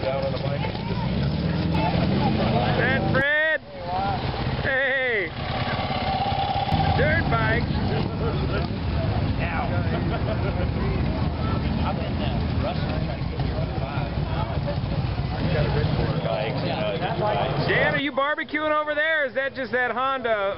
And Fred! Hey! Dirt bikes! I've been wrestling trying to get here for 5. Dan, are you barbecuing over there, or is that just that Honda?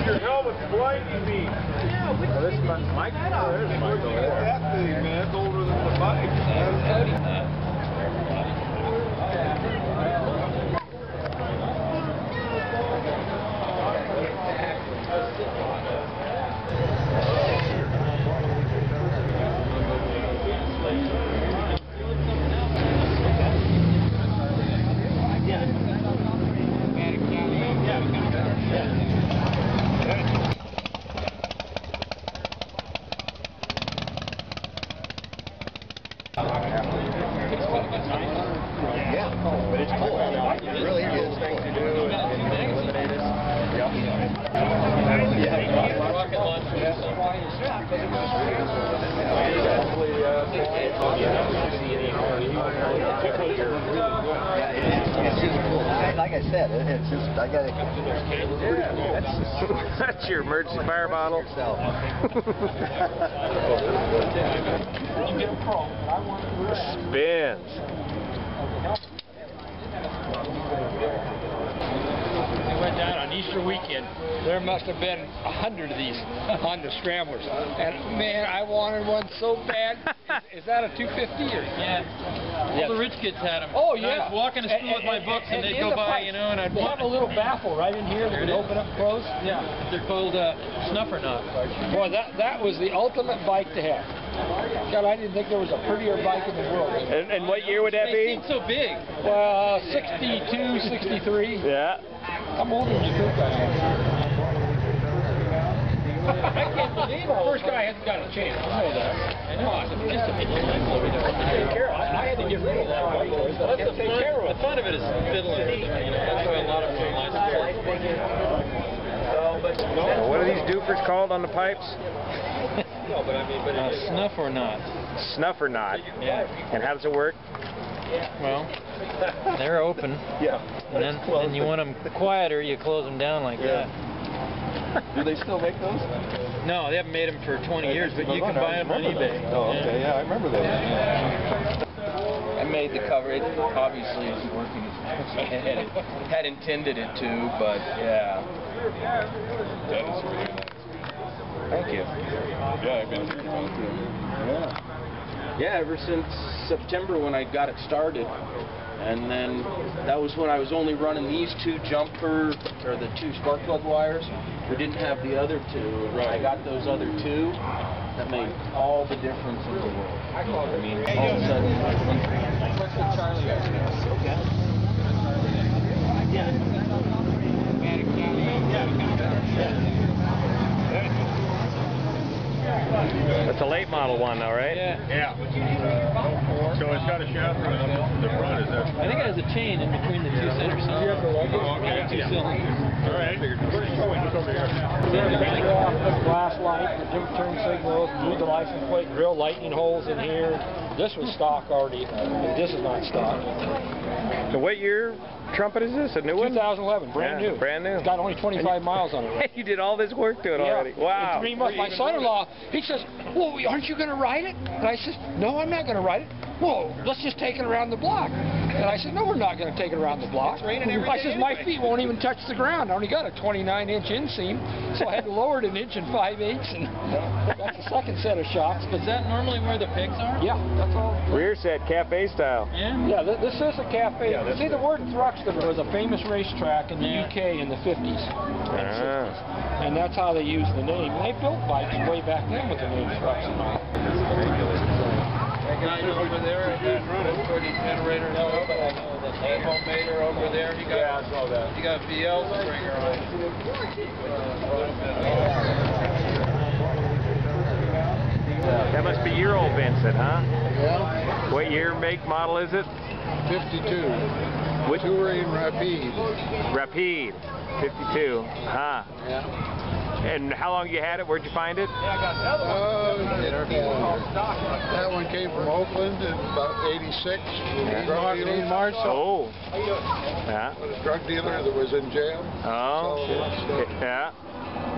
Your helmet's blinding me. Yeah, this is Michael. There's Michael. That thing, man, it's older than the bike. Yeah, but it's cool. It really is cool. It's just cool. Like I said, it's just, I got to... That's your emergency fire bottle. Spins. We went down on Easter weekend. There must have been 100 of these Honda Scramblers. And man, I wanted one so bad. Is that a 250 or? Yeah. All the rich kids had them. Oh yeah. I was walking to school with my books and they'd go by, you know, and I'd have a little baffle right in here that would open up and close. Yeah. They're called snuffer knots. Boy, that was the ultimate bike to have. God, I didn't think there was a prettier bike in the world. And what year would that They be? seem so big. Well, 62, 63. Yeah. I'm older than you think I am. I can't believe the first guy hasn't got a chance. I know that. I know. Just a bit Take care of it. I had to get rid of that bike. That's the fun of it is fiddling. You know, that's why a lot of them Well, what are these doofers called on the pipes? No, but I mean, snuff or not? Snuff or not? Yeah. And how does it work? Well, they're open. Yeah. And then you want them quieter, you close them down like that. Do they still make those? No, they haven't made them for 20 years, but you can buy them on eBay. Oh, okay. Yeah, I remember those. I made the cover. It obviously isn't working as much as I had intended it to, but yeah. Thank you. Yeah, I've been thinking about it too. Yeah. Yeah, ever since September when I got it started. And then that was when I was only running these two jumper, or the two spark plug wires. We didn't have the other two. Right. I got those other two. That made all the difference in the world. I mean, all of a sudden. That's a late model one, though, right? Yeah. So it's got a shaft running up the front, is that? I think it has a chain in between the two center cylinders. Oh, okay. Two cylinders. All right. Just over here. Glass light, different turn signals, read the license plate, drill lightning holes in here. This was stock already, but this is not stock. So what year trumpet is this? A new one? 2011, brand Yeah, new. brand new. It's got only 25 miles on it. You did all this work to it already. Wow. In 3 months. My son-in-law, he says, "Well, aren't you going to ride it?" And I said, "No, I'm not going to ride it." "Well, let's just take it around the block." And I said, "No, we're not going to take it around the block." I said, "My feet won't even touch the ground. I only got a 29-inch inseam, so I had to lower it 1 1 5/8 inches, and that's the second set of shocks." Is that normally where the pegs are? Yeah, that's all. Rear set, cafe style. Yeah. Yeah, this is a cafe. See, the word Thruxton was a famous racetrack in the UK in the 50s. Ah. And that's how they used the name. They built bikes way back then with the name Thruxton. Guy over there at that for the generator. No, but I know the homemaker over there. He got, Yeah, I saw that. He got a BL stringer on. That must be your old Vincent, huh? Yeah. What year, make, model is it? 52. Which? Touring Rapide. Rapide. 52. Huh. Yeah. And how long you had it? Where'd you find it? That one came from Oakland in about 86. Drug dealer. Oh. Yeah. A drug dealer that was in jail. Oh. Yeah.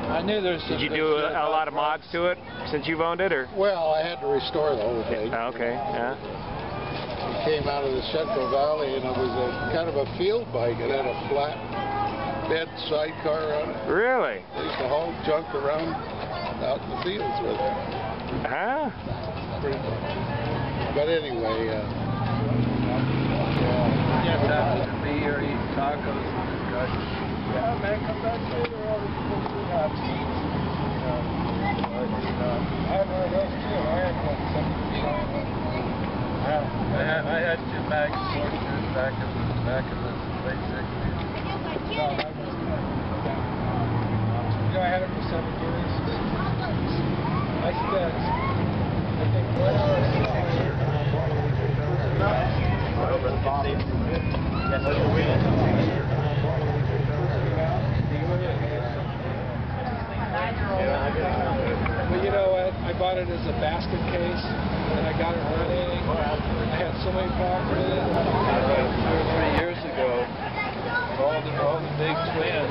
I knew there's. Did you do a lot of mods to it since you've owned it, or? Well, I had to restore the whole thing. Okay. Yeah. It came out of the Central Valley, and it was a kind of a field bike. It had a flat bed sidecar on it. Really? They used to haul junk around out in the fields with it. Huh? Pretty fun. But anyway, Yes, after the beer, eat tacos. yeah, man, come back to the early I had one of those too. I had two bags of oysters back in the late 60s. I had it for 7 years. Nice beds. I think 1 hour. Over the bottom. Yes, But you know what? I bought it as a basket case, and I got it running. I had so many problems with it. 2 or 3 years ago, all the big twins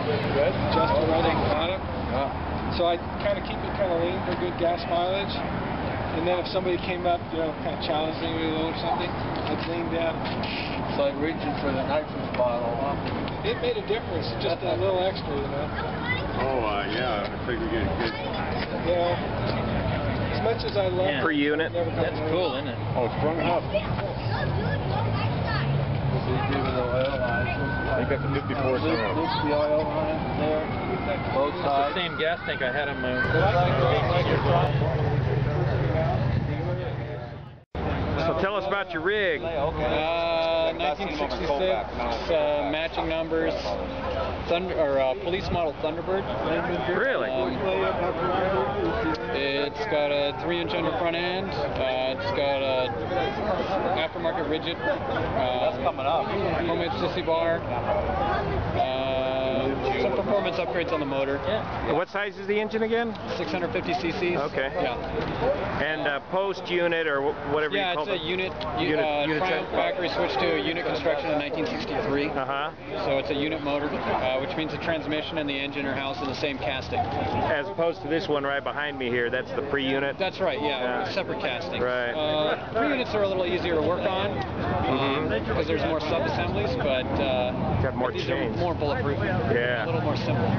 just running on it. So I kind of keep it kind of lean for good gas mileage. And then if somebody came up, you know, kind of challenged me with a load or something, I'd lean down. It's like reaching for the nitrous bottle. It made a difference, just a little extra, you know. Oh, yeah, I think we get good. Yeah. As much as I love Per unit. That's cool, isn't it? Oh, it's front up. I got the 54 This the oil line there. Both sides. The same gas tank I had on my own. So tell us about your rig. 1966, matching numbers, police model Thunderbird. Really? It's got a 3-inch under front end. It's got a aftermarket rigid. That's coming up. Homemade sissy bar. Some performance upgrades on the motor. What size is the engine again? 650 cc's. Okay. Yeah. And post unit or whatever you call it? Yeah, it's a unit. Unit Triumph factory switched to a unit construction in 1963. So it's a unit motor, which means the transmission and the engine are housed in the same casting. As opposed to this one right behind me here, that's the pre-unit? That's right, yeah. Separate casting. Right. Pre-units are a little easier to work on because there's more sub-assemblies, but these are more bulletproof. Yeah. A little more simple.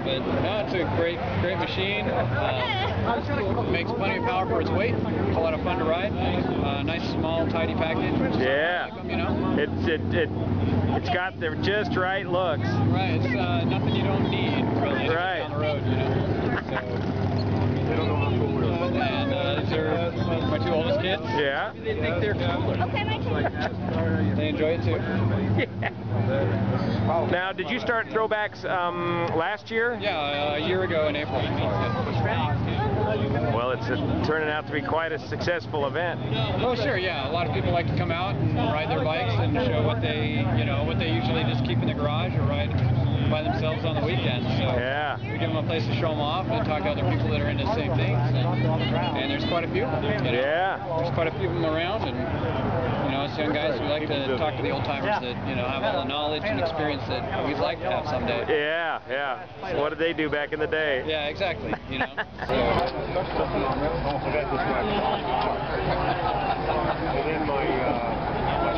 But no, it's a great machine. Makes plenty of power for its weight. It's a lot of fun to ride. Nice, small, tidy package. Yeah. Like them, you know? It's got the just right looks. Right. It's nothing you don't need really right. down the road, you know. And these are my 2 oldest kids. Yeah. They think they're cooler. They enjoy it too. Yeah. Now, did you start Throwbacks last year? Yeah, a year ago in April. Well, it's turning out to be quite a successful event. Oh, sure, yeah. A lot of people like to come out and ride their bikes and show what they usually just keep in the garage or ride by themselves on the weekends. So yeah. we give them a place to show them off and talk to other people that are into the same things. And there's quite a few. Yeah. There's quite a few of them around, and us young guys, we like to talk to the old timers that have all the knowledge and experience that we'd like to have someday. Yeah, yeah. So what did they do back in the day? Yeah, exactly. And then my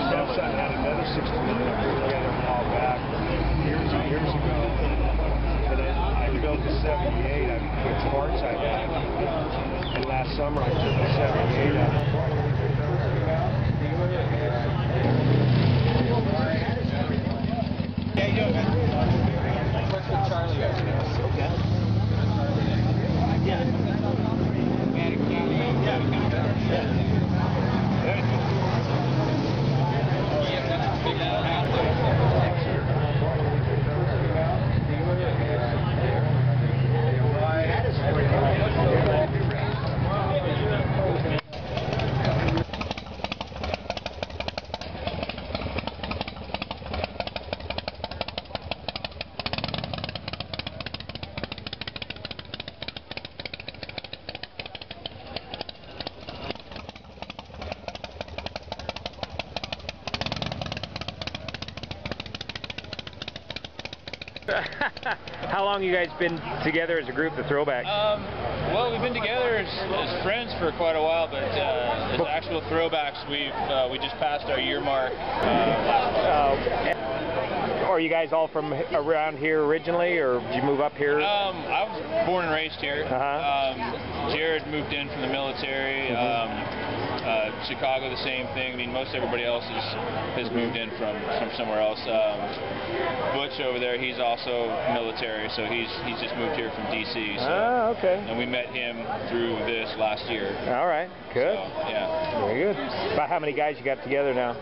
stepson had another 16 together a while back years ago. And then I built the 78 with parts I had. And last summer I took the 78 out. yeah, you go, man. What's with Charlie? Okay. Yeah. How long you guys been together as a group, the Throwbacks? Well, we've been together as friends for quite a while, but as actual Throwbacks, we just passed our year mark last Are you guys all from around here originally, or did you move up here? I was born and raised here. Jared moved in from the military. Chicago, the same thing. I mean, most everybody else has moved in from somewhere else. Butch over there, he's also military, so he's just moved here from D.C. So, okay. And we met him through this last year. All right, good. So, yeah. Very good. About how many guys you got together now?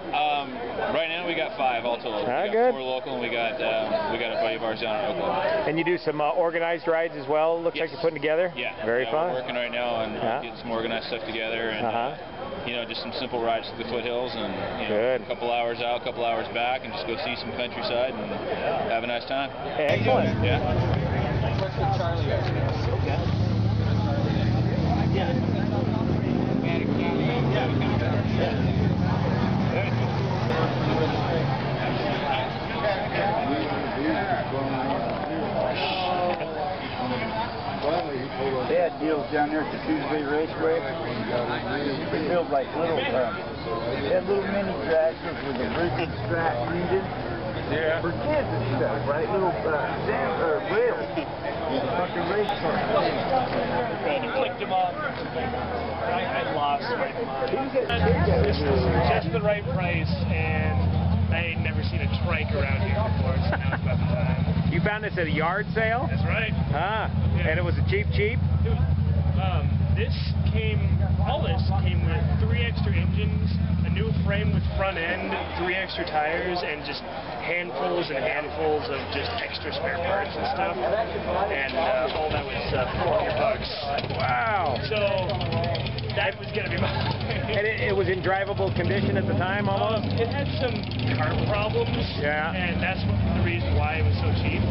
Right now we got 5 all total. We got good. 4 local, and we got a buddy of ours down in Oklahoma. And you do some organized rides as well. Looks like you're putting together. Yeah. Very fun. We're working right now on getting some organized stuff together, and you know, just some simple rides to the foothills, and you know, a couple hours out, a couple hours back, and just go see some countryside and have a nice time. Excellent. Yeah. They had deals down there at the Tuesday Raceway. They built like little, they had little mini tractors with a bridge track engine. Yeah. For kids and stuff, right? Little rails. Fucking race cars. And you clicked him off. I lost right This is just the right price, and I ain't never seen a trike around here before, so now it's about the time. You found this at a yard sale? That's right. Yeah. And it was a cheap? It was, all this came with 3 extra engines, a new frame with front end, 3 extra tires, and just handfuls and handfuls of just extra spare parts and stuff. And all that was $400. Wow. So that was going to be mine. And it was in drivable condition at the time almost? It had some car problems. Yeah. And that's the reason why it was so cheap.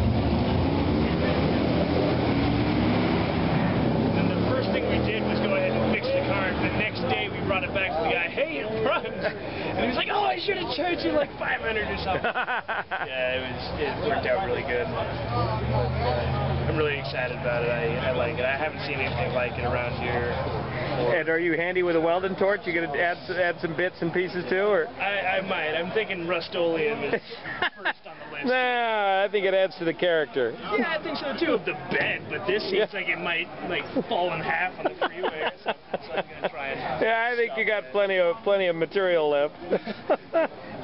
And the first thing we did was go ahead and fix the car. The next day we brought it back to the guy, hey, it runs. And he was like, oh, I should have charged you like $500 or something. Yeah, it worked out really good. I'm really excited about it. I like it. I haven't seen anything like it around here before. And are you handy with a welding torch? You gonna add some bits and pieces too, or? I might. I'm thinking Rust-Oleum is first on the list. Nah, I think it adds to the character. Yeah, I think so too, of the bed, but this seems like it might fall in half on the freeway or something, so I'm gonna try and yeah, I think you got plenty of material left.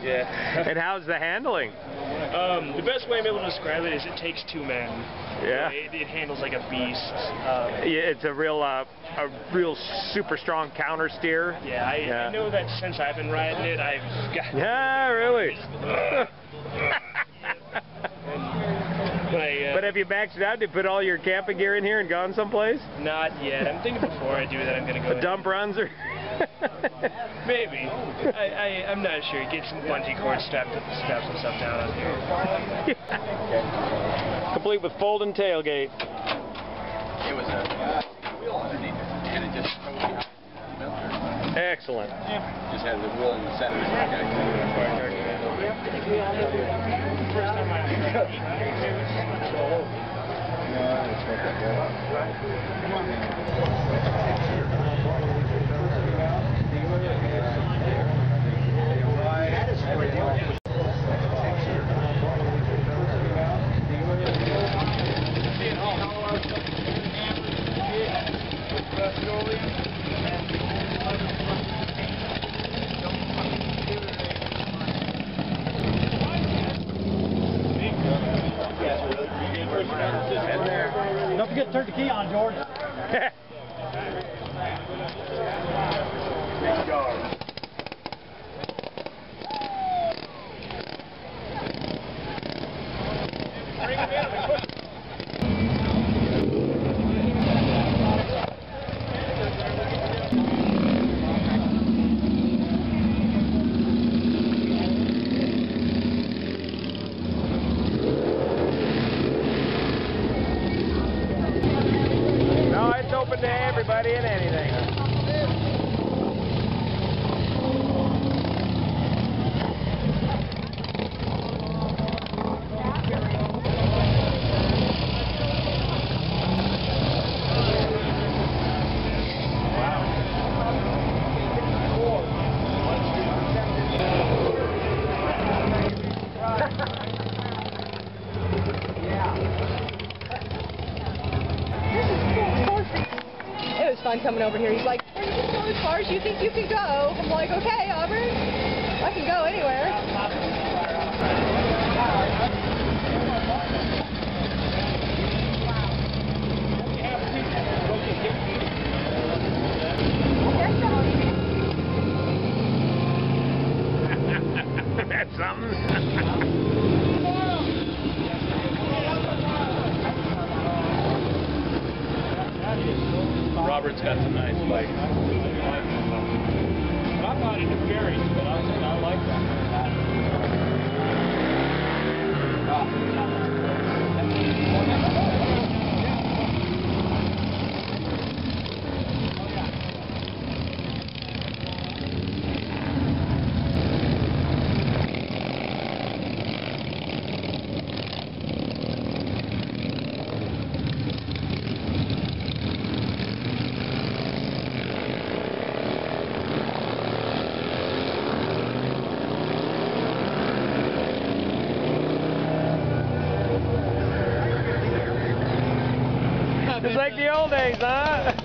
Yeah. And how's the handling? The best way I'm able to describe it is it takes 2 men. Yeah. It handles like a beast. Yeah, it's a real super strong counter steer. Yeah, I know that since I've been riding it, I've got. Yeah, really. But have you maxed it out? Did you put all your camping gear in here and gone someplace? Not yet. I'm thinking before I do that, I'm gonna go. The dump runs or? Maybe. I'm not sure. Get some bungee cords strapped some stuff down on here. Complete with folding tailgate. It was a wheel underneath it, and it just Excellent. just had the wheel in the center. Don't forget to turn the key on, George. Open to everybody and anything. coming over here. He's like, you can go as far as you think you can go. I'm like, okay, Auburn, I can go anywhere. That's something. Robert's got some nice bikes. I'm not into ferries, but I like that. Just like the old days, huh?